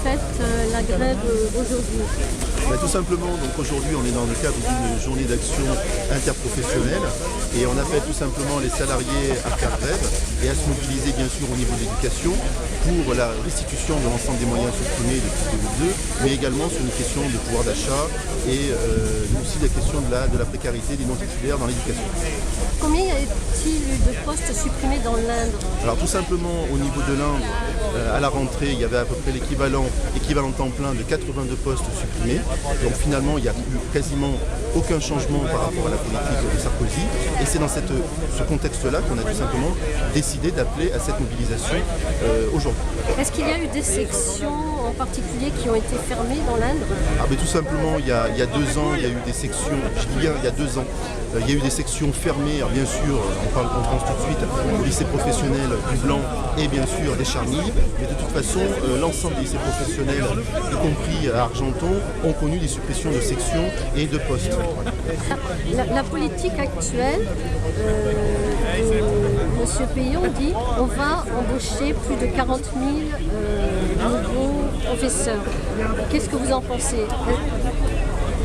faites la grève aujourd'hui? Tout simplement, donc aujourd'hui on est dans le cadre d'une journée d'action interprofessionnelle et on appelle tout simplement les salariés à faire grève et à se mobiliser bien sûr au niveau de l'éducation pour la restitution de l'ensemble des moyens supprimés depuis 2002, mais également sur une question de pouvoir d'achat et aussi la question de la précarité des non-titulaires dans l'éducation. Combien y a-t-il eu de postes supprimés dans l'Indre? Alors tout simplement au niveau de l'Indre, à la rentrée, il y avait à peu près l'équivalent temps plein de 82 postes supprimés. Donc finalement, il n'y a eu quasiment aucun changement par rapport à la politique de Sarkozy. Et c'est dans ce contexte-là qu'on a tout simplement décidé d'appeler à cette mobilisation aujourd'hui. Est-ce qu'il y a eu des sections en particulier qui ont été fermées dans l'Indre? Tout simplement, il y a 2 ans, il y a eu des sections, je dis bien il y a 2 ans, il y a eu des sections fermées, alors bien sûr, on pense tout de suite au lycée professionnel du Blanc et bien sûr des Charmilles, mais de toute façon, l'ensemble des lycées professionnels, y compris à Argenton, ont connu des suppressions de sections et de postes. La politique actuelle, M. Peillon dit on va embaucher plus de 40 000 nouveaux professeurs. Qu'est-ce que vous en pensez?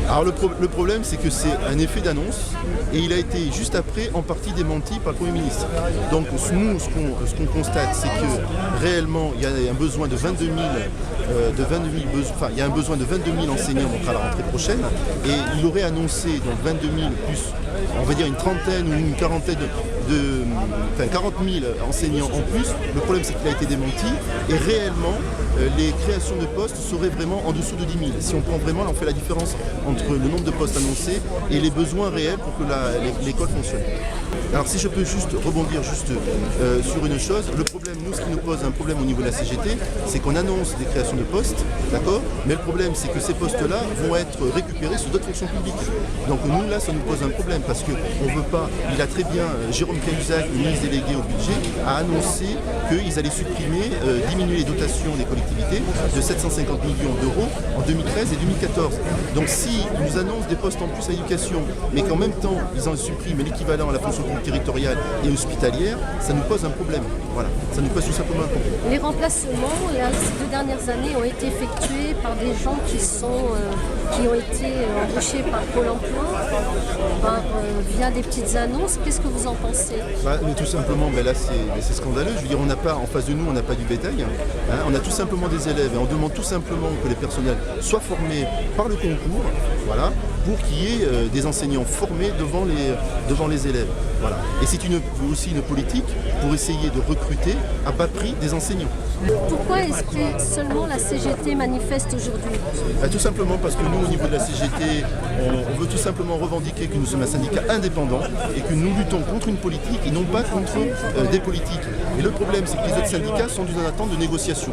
Alors le problème, c'est que c'est un effet d'annonce et il a été juste après en partie démenti par le Premier ministre. Donc nous, ce qu'on constate, c'est que réellement il y a un besoin de 22 000, il y a un besoin de 22 000 enseignants donc à la rentrée prochaine et il aurait annoncé donc 22 000 plus, on va dire une trentaine ou une quarantaine 40 000 enseignants en plus. Le problème, c'est qu'il a été démenti et réellement les créations de postes seraient vraiment en dessous de 10 000. Si on prend vraiment, là, on fait la différence entre le nombre de postes annoncés et les besoins réels pour que l'école fonctionne. Alors si je peux juste rebondir sur une chose, le problème, nous, ce qui nous pose un problème au niveau de la CGT, c'est qu'on annonce des créations de postes, d'accord, mais le problème, c'est que ces postes-là vont être récupérés sur d'autres fonctions publiques. Donc nous, là, ça nous pose un problème parce qu'on ne veut pas, il a très bien, Jérôme Cahuzac, le ministre délégué au budget, a annoncé qu'ils allaient supprimer, diminuer les dotations des collectivités de 750 millions d'euros en 2013 et 2014. Donc si nous annoncent des postes en plus à l'éducation, mais qu'en même temps, ils en suppriment l'équivalent à la fonction publique territoriale et hospitalière, ça nous pose un problème. Voilà, ça nous pose tout simplement un problème. Les remplacements, ces 2 dernières années, ont été effectués par des gens qui ont été embauchés par Pôle emploi, via des petites annonces. Qu'est-ce que vous en pensez? Mais tout simplement, là c'est scandaleux. Je veux dire, on n'a pas, en face de nous, on n'a pas du bétail. On a tout simplement des élèves et on demande tout simplement que les personnels soient formés par le concours, voilà, pour qu'il y ait des enseignants formés devant les élèves. Voilà. Et c'est aussi une politique pour essayer de recruter à bas prix des enseignants. Pourquoi est-ce que seulement la CGT manifeste aujourd'hui? Tout simplement parce que nous, au niveau de la CGT, on veut tout simplement revendiquer que nous sommes un syndicat indépendant et que nous luttons contre une politique et non pas contre des politiques. Et le problème, c'est que les autres syndicats sont dans une attente de négociation.